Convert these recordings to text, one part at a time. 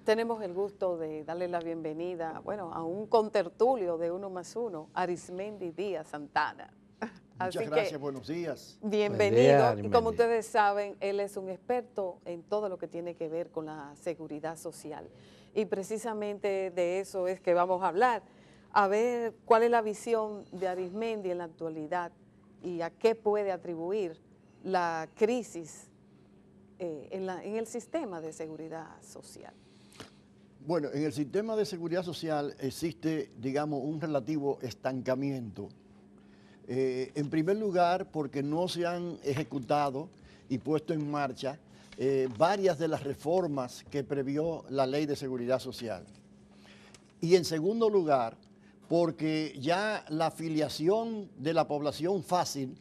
Tenemos el gusto de darle la bienvenida, bueno, a un contertulio de Uno más Uno, Arismendi Díaz Santana. Muchas gracias, buenos días. Bienvenido. Y como ustedes saben, él es un experto en todo lo que tiene que ver con la seguridad social. Y precisamente de eso es que vamos a hablar, a ver cuál es la visión de Arismendi en la actualidad y a qué puede atribuir la crisis en el sistema de seguridad social. Bueno, en el sistema de seguridad social existe, digamos, un relativo estancamiento. En primer lugar, porque no se han ejecutado y puesto en marcha varias de las reformas que previó la Ley de Seguridad Social. Y en segundo lugar, porque ya la afiliación de la población fácil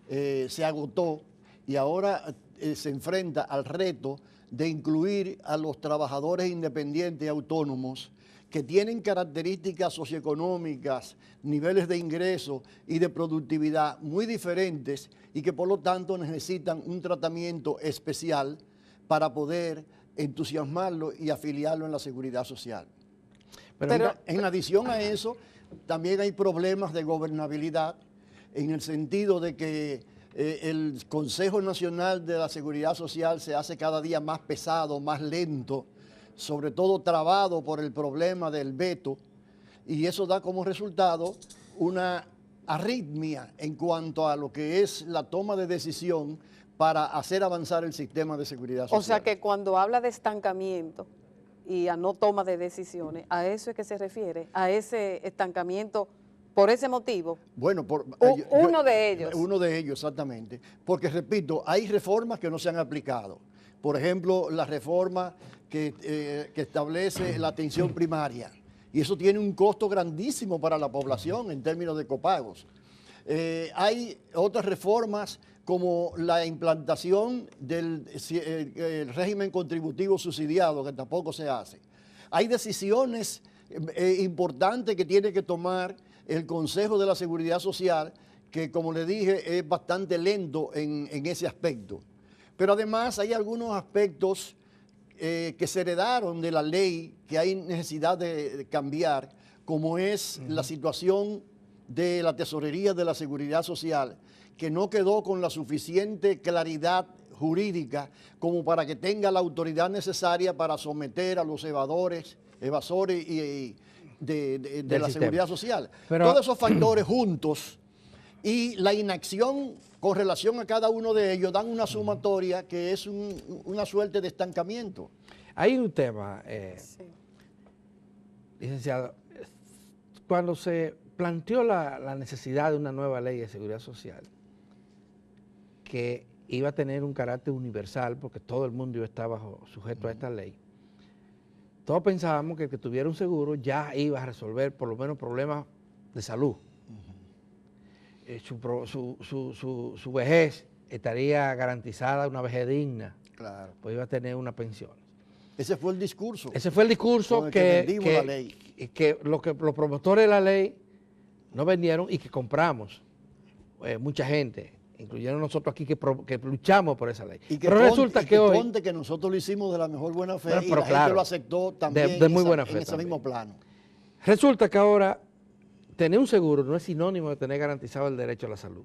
se agotó y ahora se enfrenta al reto de incluir a los trabajadores independientes y autónomos que tienen características socioeconómicas, niveles de ingreso y de productividad muy diferentes y que por lo tanto necesitan un tratamiento especial para poder entusiasmarlo y afiliarlo en la seguridad social. Pero en adición a eso, también hay problemas de gobernabilidad en el sentido de que el Consejo Nacional de la Seguridad Social se hace cada día más pesado, más lento, sobre todo trabado por el problema del veto, y eso da como resultado una arritmia en cuanto a lo que es la toma de decisión para hacer avanzar el sistema de seguridad social. O sea que cuando habla de estancamiento y a no toma de decisiones, ¿a eso es que se refiere? ¿A ese estancamiento por ese motivo? Bueno, uno de ellos. Uno de ellos, exactamente. Porque, repito, hay reformas que no se han aplicado. Por ejemplo, la reforma que establece la atención primaria. Y eso tiene un costo grandísimo para la población en términos de copagos. Hay otras reformas como la implantación del régimen contributivo subsidiado, que tampoco se hace. Hay decisiones importantes que tiene que tomar el Consejo de la Seguridad Social, que como le dije es bastante lento en ese aspecto. Pero además hay algunos aspectos que se heredaron de la ley que hay necesidad de cambiar, como es la situación de la Tesorería de la Seguridad Social, que no quedó con la suficiente claridad jurídica como para que tenga la autoridad necesaria para someter a los evasores y de la seguridad social. Pero todos esos factores juntos y la inacción con relación a cada uno de ellos dan una sumatoria que es una suerte de estancamiento. Hay un tema, licenciado, cuando se planteó la necesidad de una nueva ley de seguridad social que iba a tener un carácter universal porque todo el mundo iba a estar sujeto a esta ley, todos pensábamos que el que tuviera un seguro ya iba a resolver por lo menos problemas de salud. Su vejez estaría garantizada, una vejez digna. Claro. Pues iba a tener una pensión. Ese fue el discurso. Ese fue el discurso que los promotores de la ley no vendieron y que compramos. Mucha gente, incluyendo nosotros aquí que luchamos por esa ley. Pero resulta que hoy... que nosotros lo hicimos de la mejor buena fe y la gente lo aceptó también de muy buena fe en ese mismo plano. Resulta que ahora tener un seguro no es sinónimo de tener garantizado el derecho a la salud.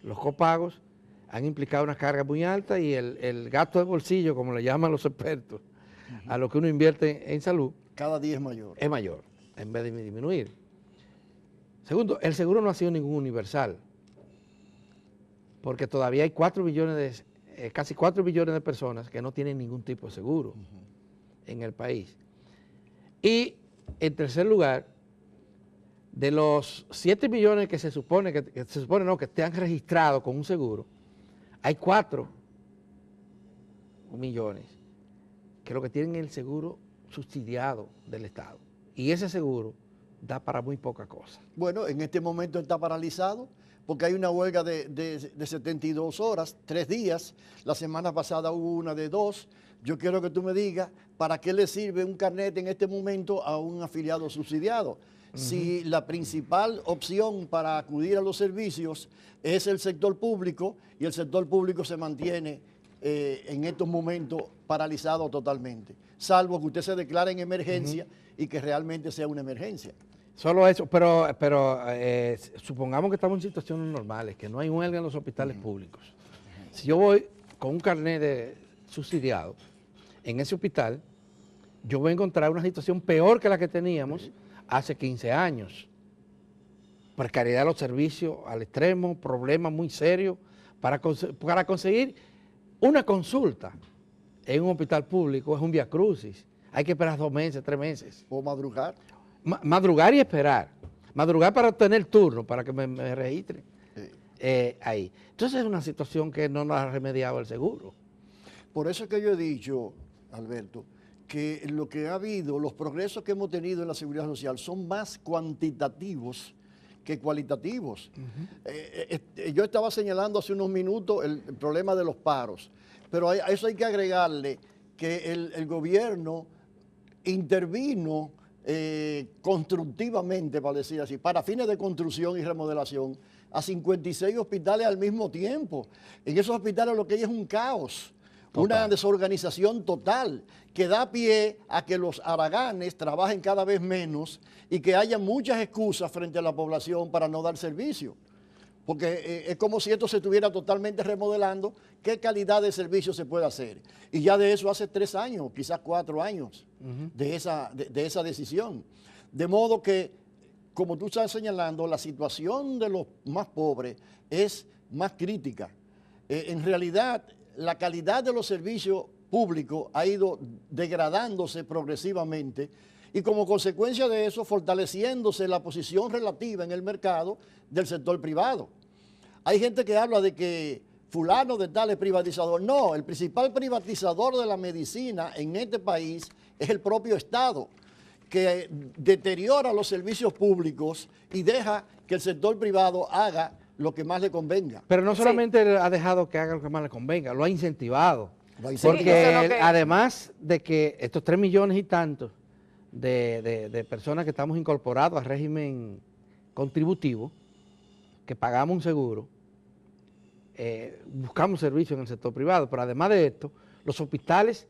Los copagos han implicado una carga muy alta y el gasto de bolsillo, como le llaman los expertos, a lo que uno invierte en salud, cada día es mayor. Es mayor, en vez de disminuir. Segundo, el seguro no ha sido ningún universal, porque todavía hay casi 4 billones de personas que no tienen ningún tipo de seguro en el país. Y en tercer lugar, de los 7 millones que se supone que estén registrados con un seguro, hay 4 millones que lo que tienen es el seguro subsidiado del Estado. Y ese seguro da para muy poca cosa. Bueno, en este momento está paralizado porque hay una huelga de 72 horas, 3 días. La semana pasada hubo una de 2. Yo quiero que tú me digas, ¿para qué le sirve un carnet en este momento a un afiliado subsidiado? Si la principal opción para acudir a los servicios es el sector público y el sector público se mantiene en estos momentos paralizado totalmente, salvo que usted se declare en emergencia y que realmente sea una emergencia. Solo eso, pero supongamos que estamos en situaciones normales, que no hay huelga en los hospitales públicos. Si yo voy con un carnet de subsidiado en ese hospital, yo voy a encontrar una situación peor que la que teníamos hace 15 años. Precariedad de los servicios al extremo, problemas muy serios para conseguir una consulta en un hospital público es un viacrucis. Hay que esperar 2 meses, 3 meses. O madrugar. Madrugar y esperar. Madrugar para obtener turno, para que me registren ahí. Entonces es una situación que no nos ha remediado el seguro. Por eso es que yo he dicho, Alberto, que lo que ha habido, los progresos que hemos tenido en la seguridad social son más cuantitativos que cualitativos. Yo estaba señalando hace unos minutos el problema de los paros, pero a eso hay que agregarle que el gobierno intervino constructivamente, para decir así, para fines de construcción y remodelación, a 56 hospitales al mismo tiempo. En esos hospitales lo que hay es un caos, una desorganización total, que da pie a que los haraganes trabajen cada vez menos y que haya muchas excusas frente a la población para no dar servicio. Porque es como si esto se estuviera totalmente remodelando, ¿qué calidad de servicio se puede hacer? Y ya de eso hace 3 años, quizás 4 años, de esa decisión. De modo que, como tú estás señalando, la situación de los más pobres es más crítica. En realidad, la calidad de los servicios públicos ha ido degradándose progresivamente y como consecuencia de eso fortaleciéndose la posición relativa en el mercado del sector privado. Hay gente que habla de que fulano de tal es privatizador. No, el principal privatizador de la medicina en este país es el propio Estado, que deteriora los servicios públicos y deja que el sector privado haga lo que más le convenga. Pero no solamente ha dejado que haga lo que más le convenga, lo ha incentivado. Porque además de que estos 3 millones y tantos de personas que estamos incorporados al régimen contributivo, que pagamos un seguro, buscamos servicios en el sector privado, pero además de esto, los hospitales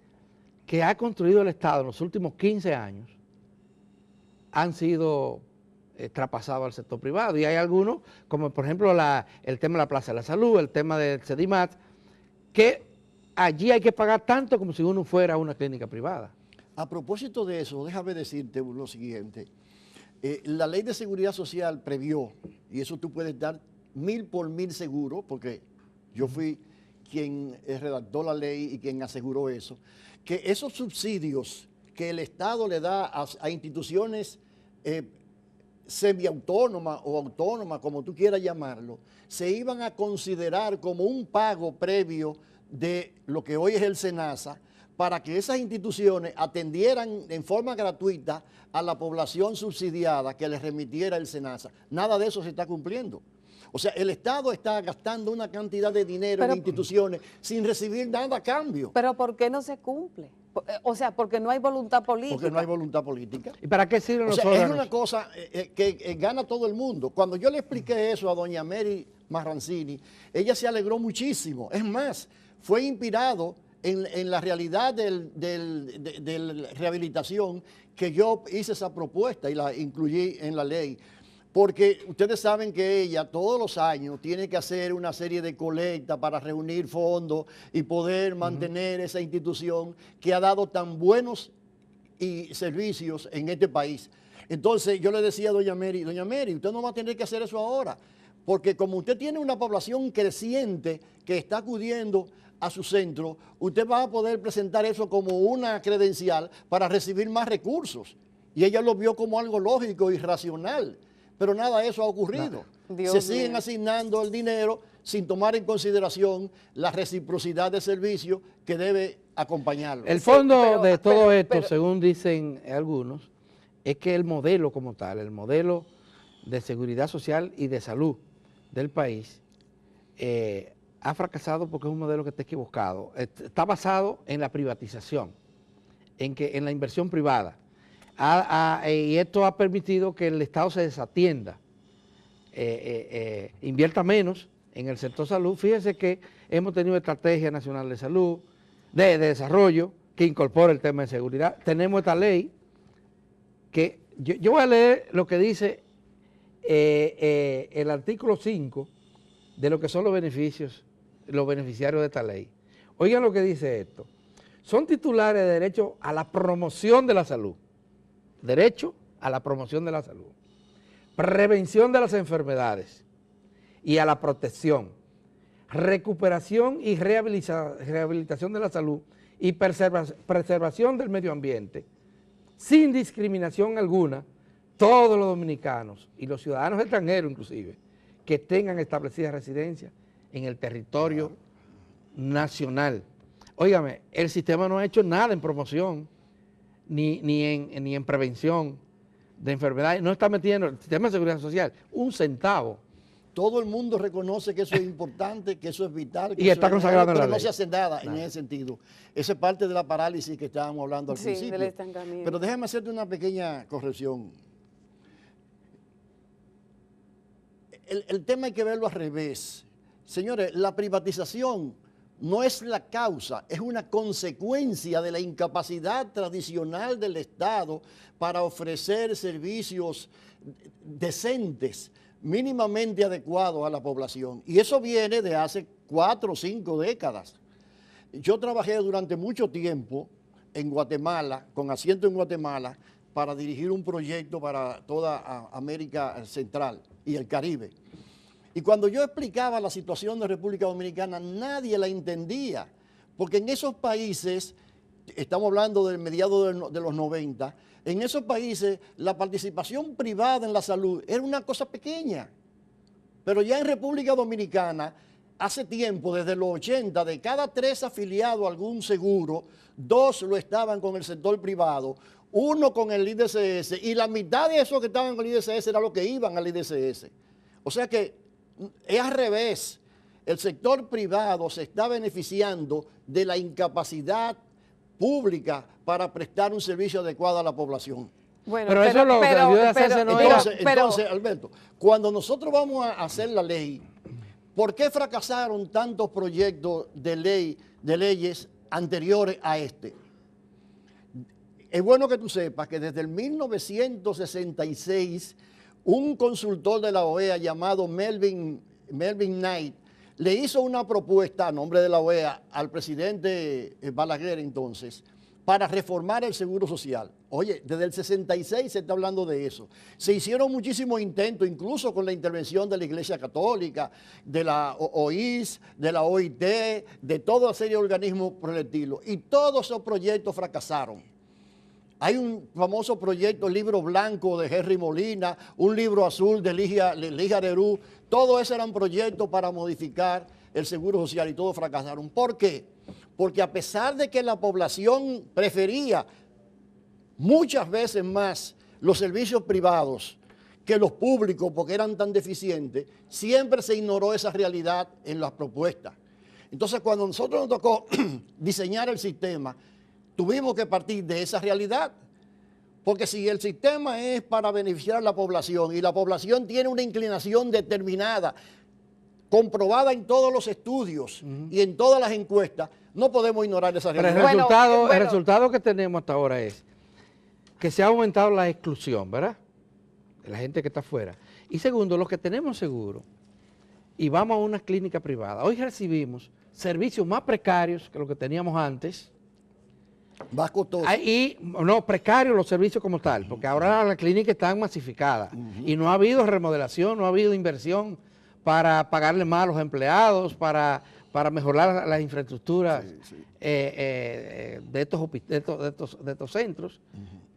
que ha construido el Estado en los últimos 15 años han sido traspasados al sector privado y hay algunos, como por ejemplo el tema de la Plaza de la Salud, el tema del CEDIMAT, que allí hay que pagar tanto como si uno fuera a una clínica privada. A propósito de eso, déjame decirte lo siguiente. La Ley de Seguridad Social previó, y eso tú puedes dar 1000 por 1000 seguro, porque yo fui quien redactó la ley y quien aseguró eso, que esos subsidios que el Estado le da a instituciones semiautónomas o autónomas, como tú quieras llamarlo, se iban a considerar como un pago previo de lo que hoy es el SENASA, para que esas instituciones atendieran en forma gratuita a la población subsidiada que les remitiera el SENASA. Nada de eso se está cumpliendo. O sea, el Estado está gastando una cantidad de dinero en instituciones sin recibir nada a cambio. Pero ¿por qué no se cumple? O sea, porque no hay voluntad política. Porque no hay voluntad política. ¿Y para qué sirven los órganos? Es una cosa que gana todo el mundo. Cuando yo le expliqué eso a doña Mary Marrancini, ella se alegró muchísimo. Es más, fue inspirado en la realidad de rehabilitación que yo hice esa propuesta y la incluí en la ley. Porque ustedes saben que ella todos los años tiene que hacer una serie de colectas para reunir fondos y poder mantener esa institución que ha dado tan buenos servicios en este país. Entonces yo le decía a doña Mary, usted no va a tener que hacer eso ahora, porque como usted tiene una población creciente que está acudiendo a su centro, usted va a poder presentar eso como una credencial para recibir más recursos. Y ella lo vio como algo lógico y racional. Pero nada de eso ha ocurrido. Se siguen asignando el dinero sin tomar en consideración la reciprocidad de servicio que debe acompañarlo. El fondo de todo esto, según dicen algunos, es que el modelo como tal, el modelo de seguridad social y de salud del país, ha fracasado porque es un modelo que está equivocado. Está basado en la privatización, en la inversión privada. Y esto ha permitido que el Estado se desatienda, invierta menos en el sector salud. Fíjese que hemos tenido Estrategia Nacional de Salud, de desarrollo que incorpora el tema de seguridad. Tenemos esta ley que yo voy a leer lo que dice el artículo 5 de lo que son los beneficiarios de esta ley. Oigan lo que dice esto. Son titulares de derecho a la promoción de la salud. Derecho a la promoción de la salud. Prevención de las enfermedades y a la protección. Recuperación y rehabilitación de la salud y preservación del medio ambiente. Sin discriminación alguna, todos los dominicanos y los ciudadanos extranjeros inclusive, que tengan establecida residencia en el territorio nacional. Óigame, el sistema no ha hecho nada en promoción, ni en prevención de enfermedades. No está metiendo el sistema de seguridad social un centavo. Todo el mundo reconoce que eso es importante, que eso es vital. Que y está consagrado en la ley. Pero no se hace nada en ese sentido. Esa es parte de la parálisis que estábamos hablando al principio. Del estancamiento. Pero déjame hacerte una pequeña corrección. El tema hay que verlo al revés. Señores, la privatización no es la causa, es una consecuencia de la incapacidad tradicional del Estado para ofrecer servicios decentes, mínimamente adecuados a la población. Y eso viene de hace 4 o 5 décadas. Yo trabajé durante mucho tiempo en Guatemala, con asiento en Guatemala, para dirigir un proyecto para toda América Central y el Caribe. Y cuando yo explicaba la situación de República Dominicana, nadie la entendía, porque en esos países, estamos hablando del mediado de los 90, en esos países la participación privada en la salud era una cosa pequeña. Pero ya en República Dominicana, hace tiempo, desde los 80, de cada 3 afiliados a algún seguro, 2 lo estaban con el sector privado, 1 con el IDCS, y la mitad de esos que estaban con el IDCS era los que iban al IDCS. O sea que es al revés. El sector privado se está beneficiando de la incapacidad pública para prestar un servicio adecuado a la población. Bueno, pero eso lo que debió de hacerse no era... Entonces, Alberto, cuando nosotros vamos a hacer la ley, ¿por qué fracasaron tantos proyectos de leyes anteriores a este? Es bueno que tú sepas que desde el 1966, un consultor de la OEA llamado Melvin Knight le hizo una propuesta a nombre de la OEA al presidente Balaguer entonces para reformar el seguro social. Oye, desde el 66 se está hablando de eso. Se hicieron muchísimos intentos, incluso con la intervención de la Iglesia Católica, de la OIS, de la OIT, de toda serie de organismos por el estilo. Y todos esos proyectos fracasaron. Hay un famoso proyecto, el libro blanco de Henry Molina, un libro azul de Ligia Arerú. Todos esos eran proyectos para modificar el seguro social y todos fracasaron. ¿Por qué? Porque a pesar de que la población prefería muchas veces más los servicios privados que los públicos porque eran tan deficientes, siempre se ignoró esa realidad en las propuestas. Entonces, cuando nosotros nos tocó diseñar el sistema, tuvimos que partir de esa realidad, porque si el sistema es para beneficiar a la población y la población tiene una inclinación determinada, comprobada en todos los estudios y en todas las encuestas, no podemos ignorar esa realidad. Pero el resultado que tenemos hasta ahora es que se ha aumentado la exclusión, ¿verdad? De la gente que está afuera. Y segundo, los que tenemos seguro y vamos a una clínica privada, hoy recibimos servicios más precarios que los que teníamos antes. Más costoso. Y no, precarios los servicios como tal, porque ahora las clínicas están masificadas y no ha habido remodelación, no ha habido inversión para pagarle más a los empleados, para mejorar las infraestructuras de estos centros.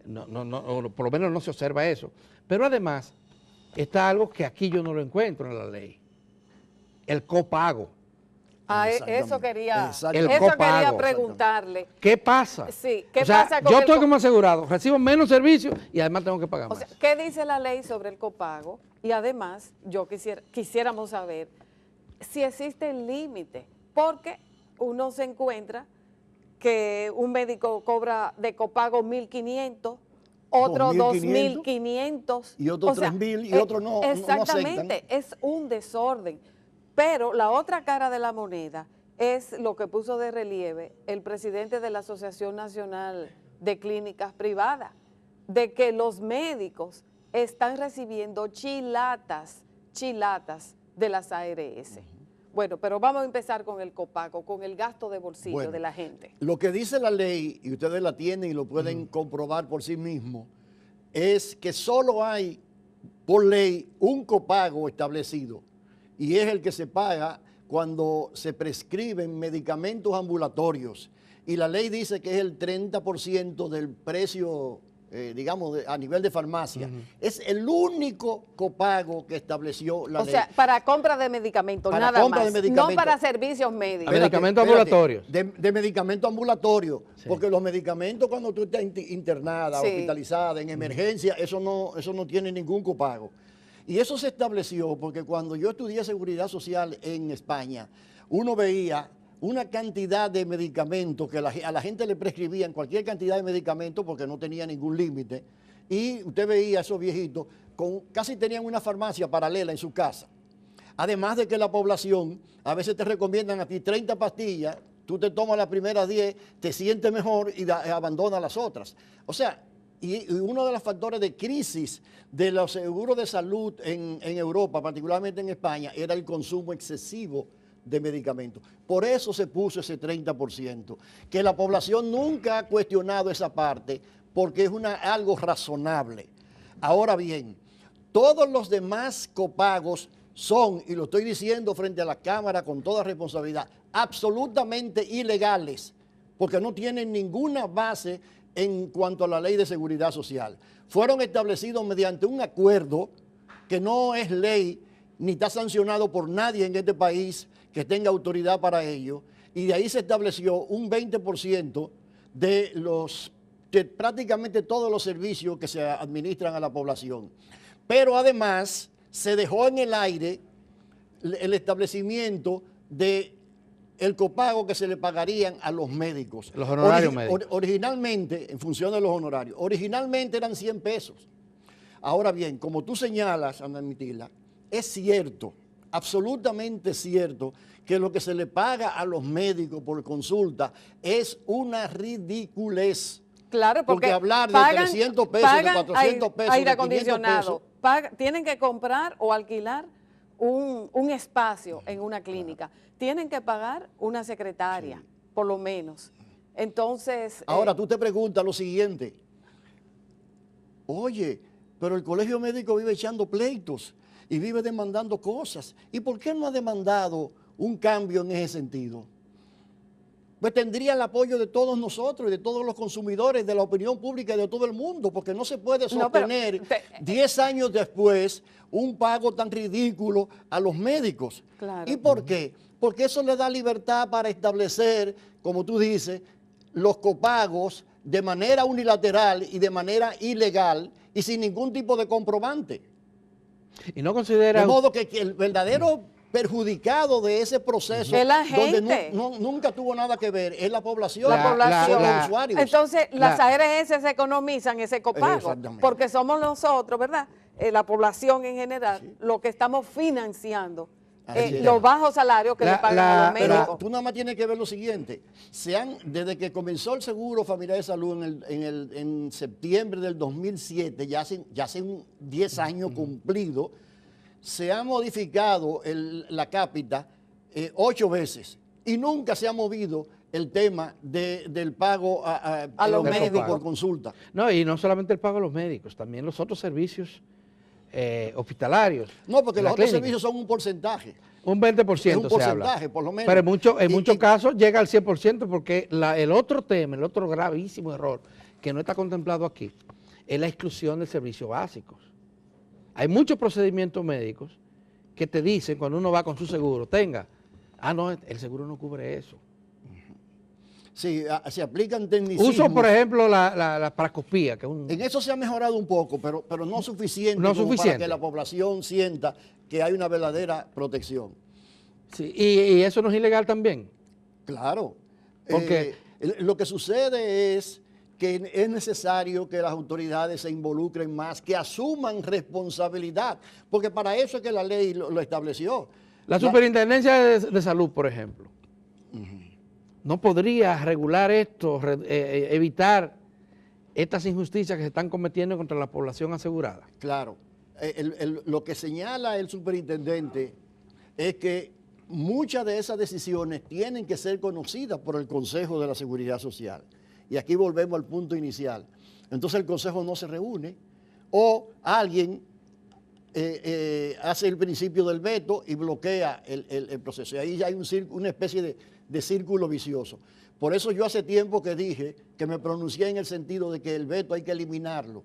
Por lo menos no se observa eso. Pero además está algo que aquí yo no lo encuentro en la ley, el copago. Eso quería preguntarle. ¿Qué pasa? Sí, ¿qué pasa con yo estoy como asegurado, recibo menos servicios y además tengo que pagar más. O sea, ¿qué dice la ley sobre el copago? Y además, quisiéramos saber si existe límite, porque uno se encuentra que un médico cobra de copago 1.500, otro 2.500. Y otro 3.000 y otro no. Exactamente, es un desorden. Pero la otra cara de la moneda es lo que puso de relieve el presidente de la Asociación Nacional de Clínicas Privadas, de que los médicos están recibiendo chilatas de las ARS. Bueno, pero vamos a empezar con el copago, con el gasto de bolsillo de la gente. Lo que dice la ley, y ustedes la tienen y lo pueden comprobar por sí mismos, es que solo hay por ley un copago establecido, y es el que se paga cuando se prescriben medicamentos ambulatorios. Y la ley dice que es el 30% del precio, digamos, a nivel de farmacia. Es el único copago que estableció la ley. O sea, para compra de medicamentos, Para nada compra más. de medicamentos. No para servicios médicos. Medicamentos ambulatorios. De medicamentos ambulatorios. Sí. Porque los medicamentos cuando tú estás internada, Sí. hospitalizada, en emergencia, eso no tiene ningún copago. Y eso se estableció porque cuando yo estudié seguridad social en España, uno veía una cantidad de medicamentos que a la gente le prescribían cualquier cantidad de medicamentos porque no tenía ningún límite. Y usted veía a esos viejitos, casi tenían una farmacia paralela en su casa. Además de que la población, a veces te recomiendan a ti 30 pastillas, tú te tomas las primeras 10, te sientes mejor y abandonas las otras. O sea, y uno de los factores de crisis de los seguros de salud en Europa, particularmente en España, era el consumo excesivo de medicamentos. Por eso se puso ese 30%, que la población nunca ha cuestionado esa parte, porque es algo razonable. Ahora bien, todos los demás copagos son, y lo estoy diciendo frente a la Cámara con toda responsabilidad, absolutamente ilegales, porque no tienen ninguna base en cuanto a la ley de seguridad social. Fueron establecidos mediante un acuerdo que no es ley ni está sancionado por nadie en este país que tenga autoridad para ello, y de ahí se estableció un 20% de prácticamente todos los servicios que se administran a la población. Pero además se dejó en el aire el establecimiento de el copago que se le pagarían a los médicos. Los honorarios médicos. Originalmente, en función de los honorarios, originalmente eran 100 pesos. Ahora bien, como tú señalas, Ana Mitila, es cierto, absolutamente cierto, que lo que se le paga a los médicos por consulta es una ridiculez. Claro, porque hablar de pagan, 300 pesos, de 400 pesos, aire de 500 acondicionado, pesos. Tienen que comprar o alquilar un espacio en una clínica. Tienen que pagar una secretaria, por lo menos. Entonces... Ahora tú te preguntas lo siguiente. Oye, pero el colegio médico vive echando pleitos y vive demandando cosas. ¿Y por qué no ha demandado un cambio en ese sentido? Pues tendría el apoyo de todos nosotros y de todos los consumidores, de la opinión pública y de todo el mundo, porque no se puede sostener 10 años después un pago tan ridículo a los médicos. Claro. ¿Y por qué? Porque eso le da libertad para establecer, como tú dices, los copagos de manera unilateral y de manera ilegal y sin ningún tipo de comprobante. Y no considera... De modo que el verdadero perjudicado de ese proceso, es la gente, donde nunca tuvo nada que ver, es la población, los usuarios. Entonces, las ARS se economizan ese copago, porque somos nosotros, ¿verdad? La población en general, lo que estamos financiando los bajos salarios que le pagan a los médicos. Pero tú nada más tienes que ver lo siguiente, desde que comenzó el Seguro Familiar de Salud en septiembre del 2007, ya hace 10 años cumplido, se ha modificado la cápita 8 veces y nunca se ha movido el tema del pago a los médicos por consulta. No, y no solamente el pago a los médicos, también los otros servicios hospitalarios. No, porque los otros servicios son un porcentaje. Un 20% es un porcentaje, por lo menos. Pero en muchos casos llega al 100% porque el otro tema, el otro gravísimo error que no está contemplado aquí es la exclusión del servicio básicos. Hay muchos procedimientos médicos que te dicen cuando uno va con su seguro, no, el seguro no cubre eso. Sí, se aplican tecnicismos. Uso, por ejemplo, la paracoscopía. En eso se ha mejorado un poco, pero no suficiente, para que la población sienta que hay una verdadera protección. Sí, y eso no es ilegal también. Claro. Porque lo que sucede es que es necesario que las autoridades se involucren más, que asuman responsabilidad, porque para eso es que la ley lo estableció. La Superintendencia de Salud, por ejemplo. no podría regular esto, evitar estas injusticias que se están cometiendo contra la población asegurada. Claro. Lo que señala el superintendente es que muchas de esas decisiones tienen que ser conocidas por el Consejo de la Seguridad Social. Y aquí volvemos al punto inicial. Entonces el Consejo no se reúne o alguien hace el principio del veto y bloquea el proceso. Y ahí ya hay una especie de círculo vicioso. Por eso yo hace tiempo que dije que me pronuncié en el sentido de que el veto hay que eliminarlo,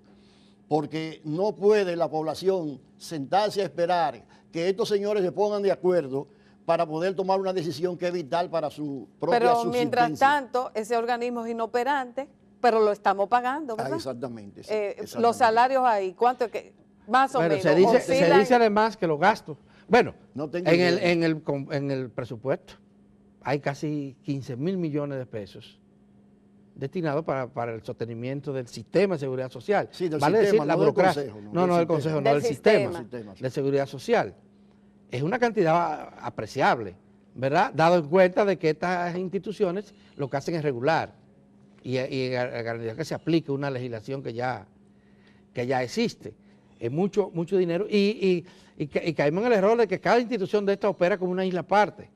porque no puede la población sentarse a esperar que estos señores se pongan de acuerdo para poder tomar una decisión que es vital para su propia Pero subsistencia. mientras tanto, ese organismo es inoperante, pero lo estamos pagando, ¿verdad? Exactamente. Sí, Los salarios ahí, ¿cuánto es que? Más o menos. Se dice además que los gastos, bueno, no tengo en el presupuesto hay casi 15.000 millones de pesos destinados para el sostenimiento del sistema de seguridad social. Sí, del vale sistema, decir, la no del burocracia. consejo, No, del consejo, no, del sistema Sí. de seguridad social. Es una cantidad apreciable, ¿verdad? Dado en cuenta de que estas instituciones lo que hacen es regular y garantizar que se aplique una legislación que ya existe. Es mucho dinero y caemos en el error de que cada institución de esta opera como una isla aparte.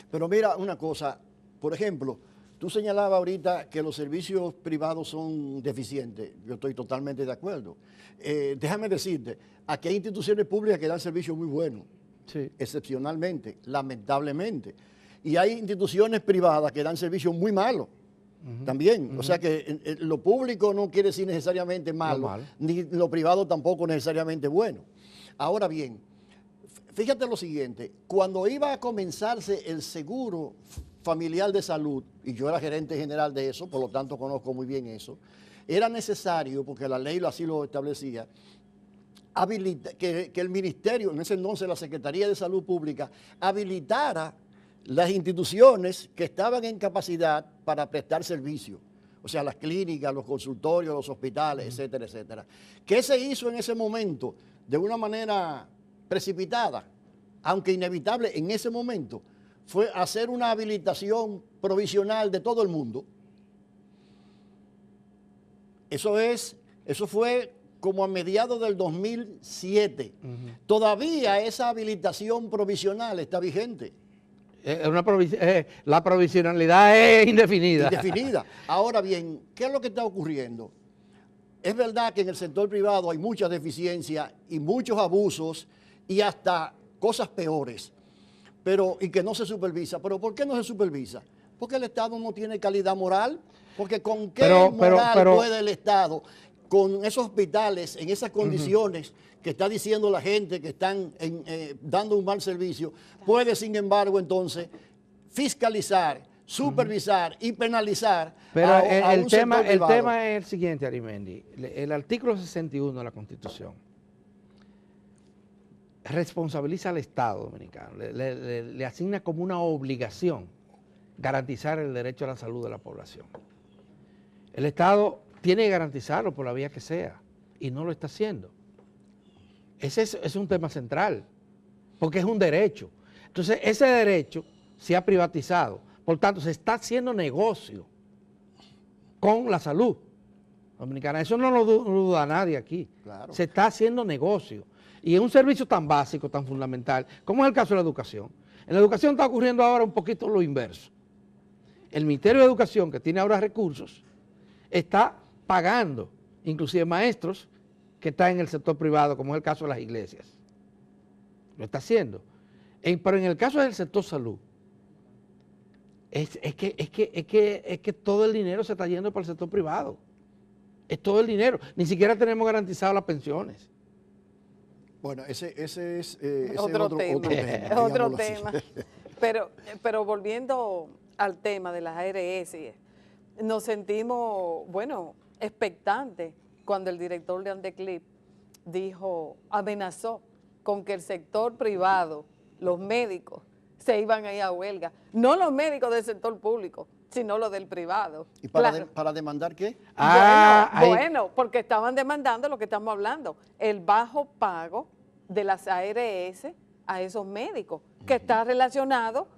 Pero mira una cosa, por ejemplo, tú señalabas ahorita que los servicios privados son deficientes. Yo estoy totalmente de acuerdo. Déjame decirte, aquí hay instituciones públicas que dan servicios muy buenos, sí, excepcionalmente, lamentablemente. Y hay instituciones privadas que dan servicios muy malos. También, o sea que lo público no quiere decir necesariamente malo, ni lo privado tampoco necesariamente bueno. Ahora bien, fíjate lo siguiente, cuando iba a comenzarse el seguro familiar de salud, y yo era gerente general de eso, por lo tanto conozco muy bien eso, era necesario, porque la ley así lo establecía, que el ministerio, en ese entonces la Secretaría de Salud Pública, habilitara las instituciones que estaban en capacidad para prestar servicio, o sea, las clínicas, los consultorios, los hospitales, etcétera, etcétera. ¿Qué se hizo en ese momento? De una manera precipitada, aunque inevitable en ese momento, fue hacer una habilitación provisional de todo el mundo. Eso fue como a mediados del 2007. Todavía esa habilitación provisional está vigente. La provisionalidad es indefinida. Indefinida. Ahora bien, ¿qué es lo que está ocurriendo? Es verdad que en el sector privado hay muchas deficiencias y muchos abusos y hasta cosas peores, y que no se supervisa. ¿Pero por qué no se supervisa? Porque el Estado no tiene calidad moral. Porque ¿con qué moral puede el Estado, con esos hospitales, en esas condiciones que está diciendo la gente que están dando un mal servicio, puede sin embargo entonces fiscalizar, supervisar y penalizar a un sector privado? El tema es el siguiente, Arimendi. El artículo 61 de la Constitución responsabiliza al Estado dominicano, le asigna como una obligación garantizar el derecho a la salud de la población. El Estado tiene que garantizarlo por la vía que sea y no lo está haciendo. Ese es un tema central, porque es un derecho. Entonces, ese derecho se ha privatizado, por tanto, se está haciendo negocio con la salud dominicana. Eso no lo duda nadie aquí. Claro. Se está haciendo negocio. Y es un servicio tan básico, tan fundamental, como es el caso de la educación. En la educación está ocurriendo ahora un poquito lo inverso. El Ministerio de Educación, que tiene ahora recursos, está pagando, inclusive maestros, que están en el sector privado, como es el caso de las iglesias. Lo está haciendo. Pero en el caso del sector salud, es que todo el dinero se está yendo para el sector privado. Es todo el dinero. Ni siquiera tenemos garantizadas las pensiones. Bueno, ese es otro tema. Otro tema. Pero volviendo al tema de las ARS, nos sentimos, bueno, expectantes cuando el director de Andeclip amenazó con que el sector privado, los médicos, se iban a ir a huelga. No los médicos del sector público, sino los del privado. ¿Y para demandar qué? Bueno, porque estaban demandando lo que estamos hablando, el bajo pago de las ARS a esos médicos, que está relacionado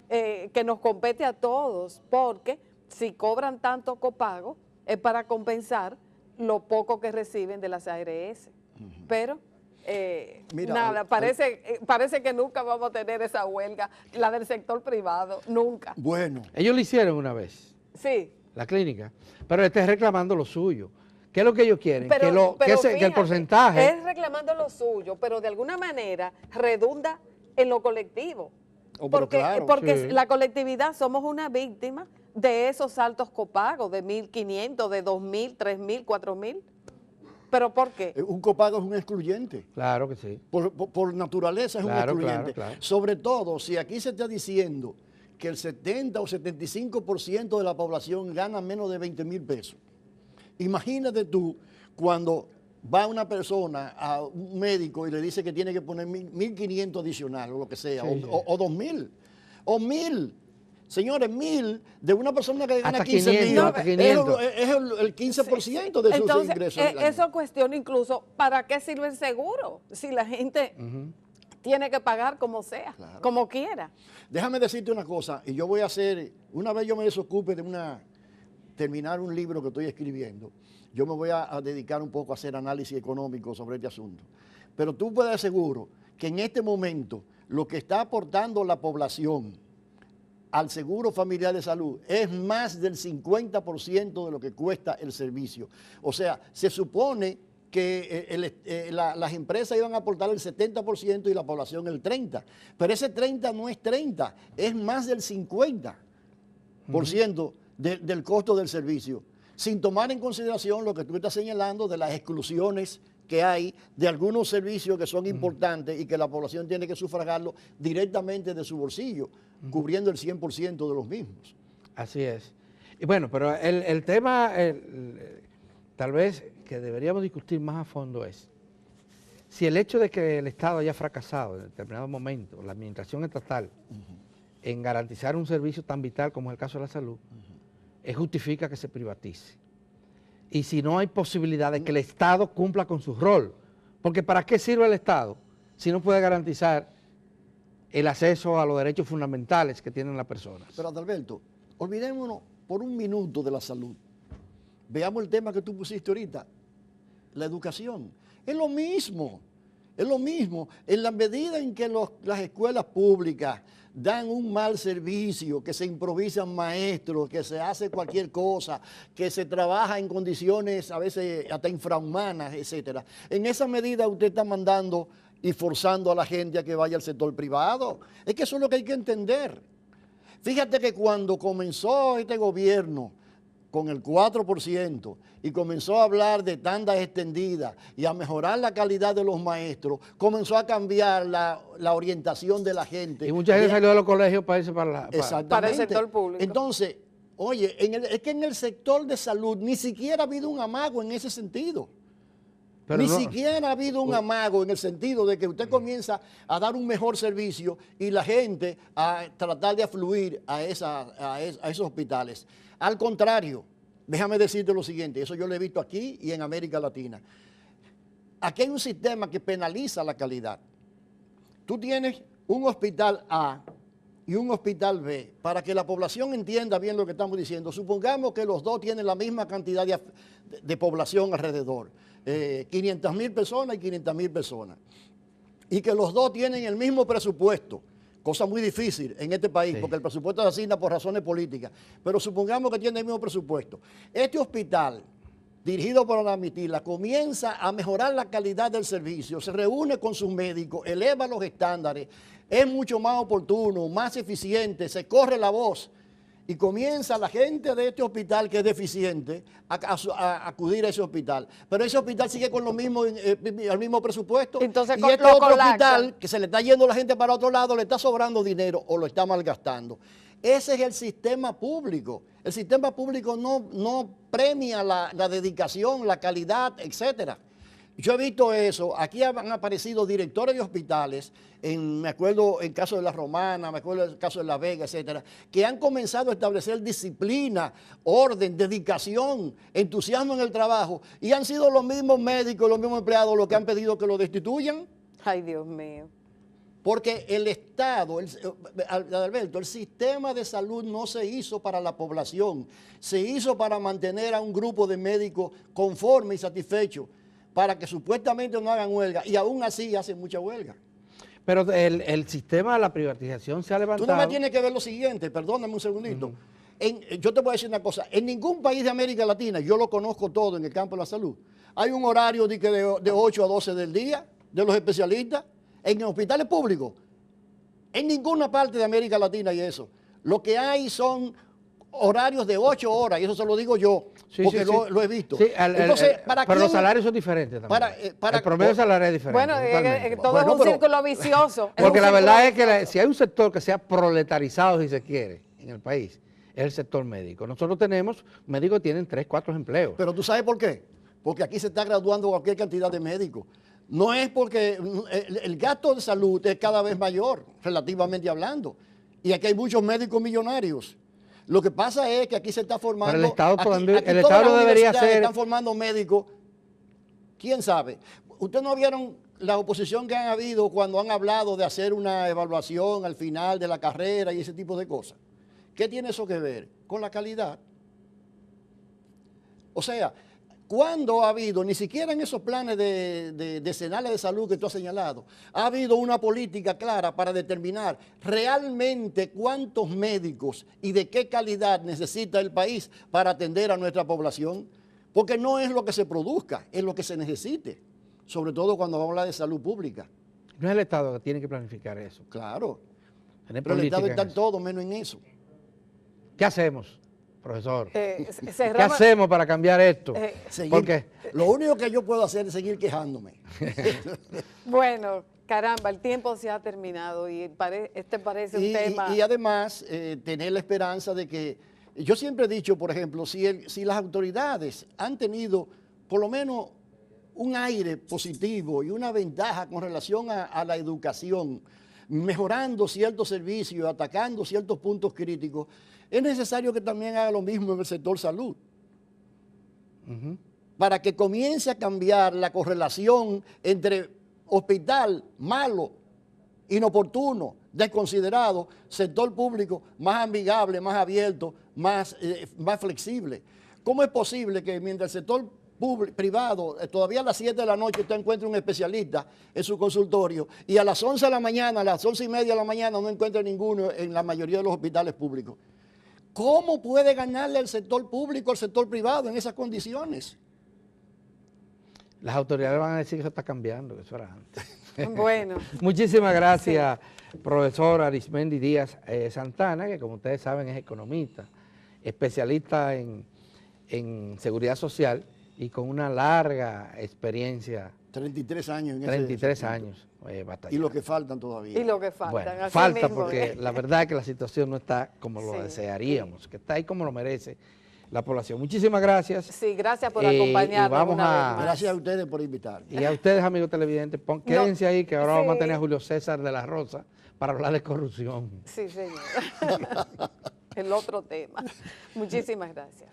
que nos compete a todos, porque si cobran tanto copago es para compensar lo poco que reciben de las ARS. Pero Mira, nada, parece que nunca vamos a tener esa huelga, la del sector privado, nunca. Bueno. Ellos lo hicieron una vez, Sí. la clínica, pero están reclamando lo suyo. ¿Qué es lo que ellos quieren? Pero que el fíjate, porcentaje... es reclamando lo suyo, pero de alguna manera redunda en lo colectivo. Oh, pero porque claro, porque sí. la colectividad somos una víctima de esos altos copagos de 1.500, de 2.000, 3.000, 4.000. ¿Pero por qué? Un copago es un excluyente. Claro que sí. Por naturaleza es Claro, un excluyente. claro. Sobre todo si aquí se está diciendo que el 70 o 75% de la población gana menos de 20,000 pesos. Imagínate tú cuando va una persona a un médico y le dice que tiene que poner 1.500 adicional o lo que sea, Sí, sí. o 2.000, o 1.000. Señores, 1.000 de una persona que gana Hasta 15,000 500, hasta 500. es el 15% de sus Entonces, ingresos. del año. eso cuestiona incluso para qué sirve el seguro, si la gente tiene que pagar como sea, Claro. como quiera. Déjame decirte una cosa, y yo voy a hacer, una vez yo me desocupe de terminar un libro que estoy escribiendo, yo me voy a dedicar un poco a hacer análisis económico sobre este asunto. Pero tú puedes estar seguro que en este momento lo que está aportando la población al seguro familiar de salud es más del 50% de lo que cuesta el servicio. O sea, se supone que las empresas iban a aportar el 70% y la población el 30%. Pero ese 30 no es 30, es más del 50% del costo del servicio, sin tomar en consideración lo que tú estás señalando de las exclusiones que hay de algunos servicios que son importantes y que la población tiene que sufragarlo directamente de su bolsillo, cubriendo el 100% de los mismos. Así es. Y bueno, pero el tema, tal vez que deberíamos discutir más a fondo es, si el hecho de que el Estado haya fracasado en determinado momento, la administración estatal, en garantizar un servicio tan vital como es el caso de la salud, justifica que se privatice. Y si no hay posibilidad de que el Estado cumpla con su rol, porque ¿para qué sirve el Estado si no puede garantizar el acceso a los derechos fundamentales que tienen las personas? Pero Adalberto, olvidémonos por un minuto de la salud. Veamos el tema que tú pusiste ahorita, la educación. Es lo mismo, es lo mismo. En la medida en que las escuelas públicas dan un mal servicio, que se improvisan maestros, que se hace cualquier cosa, que se trabaja en condiciones a veces hasta infrahumanas, etcétera. En esa medida usted está mandando y forzando a la gente a que vaya al sector privado. Es que eso es lo que hay que entender. Fíjate que cuando comenzó este gobierno con el 4% y comenzó a hablar de tandas extendidas y a mejorar la calidad de los maestros, comenzó a cambiar la orientación de la gente. Y mucha gente salió de los colegios para irse para Para el sector público. Entonces, oye, es que en el sector de salud ni siquiera ha habido un amago en ese sentido. Pero ni no, siquiera ha habido un amago en el sentido de que usted comienza a dar un mejor servicio y la gente a tratar de afluir a esos hospitales. Al contrario, déjame decirte lo siguiente, eso yo lo he visto aquí y en América Latina. Aquí hay un sistema que penaliza la calidad. Tú tienes un hospital A y un hospital B. Para que la población entienda bien lo que estamos diciendo, supongamos que los dos tienen la misma cantidad de población alrededor, 500,000 personas y 500,000 personas, y que los dos tienen el mismo presupuesto, cosa muy difícil en este país, Sí. porque el presupuesto se asigna por razones políticas, pero supongamos que tienen el mismo presupuesto. Este hospital, dirigido por la Mitila, comienza a mejorar la calidad del servicio, se reúne con sus médicos, eleva los estándares, es mucho más oportuno, más eficiente, se corre la voz y comienza la gente de este hospital que es deficiente a acudir a ese hospital. Pero ese hospital sigue con lo mismo, el mismo presupuesto. Entonces, y lo este otro colapsan. hospital que se le está yendo la gente para otro lado, le está sobrando dinero o lo está malgastando. Ese es el sistema público. El sistema público no premia la dedicación, la calidad, etcétera. Yo he visto eso, aquí han aparecido directores de hospitales, me acuerdo en el caso de La Romana, me acuerdo del caso de La Vega, etcétera, que han comenzado a establecer disciplina, orden, dedicación, entusiasmo en el trabajo, y han sido los mismos médicos, los mismos empleados los que han pedido que lo destituyan. Ay, Dios mío. Porque el Estado, Alberto, el sistema de salud no se hizo para la población, se hizo para mantener a un grupo de médicos conformes y satisfechos, para que supuestamente no hagan huelga, y aún así hacen mucha huelga. Pero el sistema de la privatización se ha levantado. Tú no me tienes que ver lo siguiente, perdóname un segundito. Yo te voy a decir una cosa, en ningún país de América Latina, yo lo conozco todo en el campo de la salud, hay un horario de 8 a 12 del día de los especialistas en hospitales públicos. En ninguna parte de América Latina hay eso. Lo que hay son horarios de 8 horas, y eso se lo digo yo, porque lo he visto. Sí, Entonces, pero los salarios son diferentes también. El promedio salarial es diferente. Bueno, todo es un círculo vicioso. Porque la verdad es que si hay un sector que sea proletarizado, si se quiere, en el país, es el sector médico. Nosotros tenemos médicos que tienen 3, 4 empleos. Pero ¿tú sabes por qué? Porque aquí se está graduando cualquier cantidad de médicos. No es porque el gasto de salud es cada vez mayor, relativamente hablando. Y aquí hay muchos médicos millonarios. Lo que pasa es que aquí se está formando... Pero el Estado, el Estado debería ser... Están formando médicos, ¿quién sabe? ¿Ustedes no vieron la oposición que han habido cuando han hablado de hacer una evaluación al final de la carrera y ese tipo de cosas? ¿Qué tiene eso que ver? Con la calidad. O sea, ¿cuándo ha habido, ni siquiera en esos planes de decenales de salud que tú has señalado, ha habido una política clara para determinar realmente cuántos médicos y de qué calidad necesita el país para atender a nuestra población? Porque no es lo que se produzca, es lo que se necesite, sobre todo cuando vamos a hablar de salud pública. No es el Estado que tiene que planificar eso. Claro, Pero el Estado está en todo menos en eso. ¿Qué hacemos, profesor? ¿Qué cerramos, hacemos para cambiar esto? ¿Por qué? Lo único que yo puedo hacer es seguir quejándome. Bueno, caramba, el tiempo se ha terminado y este parece un tema... Y además, tener la esperanza de que... Yo siempre he dicho, por ejemplo, si las autoridades han tenido por lo menos un aire positivo y una ventaja con relación a la educación, mejorando ciertos servicios, atacando ciertos puntos críticos, es necesario que también haga lo mismo en el sector salud. Para que comience a cambiar la correlación entre hospital malo, inoportuno, desconsiderado, sector público más amigable, más abierto, más flexible. ¿Cómo es posible que mientras el sector privado, todavía a las 7 de la noche usted encuentre un especialista en su consultorio y a las 11 de la mañana, a las 11:30 de la mañana no encuentre ninguno en la mayoría de los hospitales públicos? ¿Cómo puede ganarle el sector público al sector privado en esas condiciones? Las autoridades van a decir que eso está cambiando, que eso era antes. Bueno. Muchísimas gracias, profesor Arismendi Díaz Santana, que como ustedes saben es economista, especialista en seguridad social y con una larga experiencia. 33 años en 33 años batallando. Y lo que faltan todavía. Y lo que faltan. Bueno, falta porque la verdad es que la situación no está como lo desearíamos, que está ahí como lo merece la población. Muchísimas gracias. Sí, gracias por acompañarnos una vez más. Gracias a ustedes por invitarme. Y a ustedes, amigos televidentes, quédense ahí que ahora vamos a tener a Julio César de la Rosa para hablar de corrupción. Sí, señor. El otro tema. Muchísimas gracias.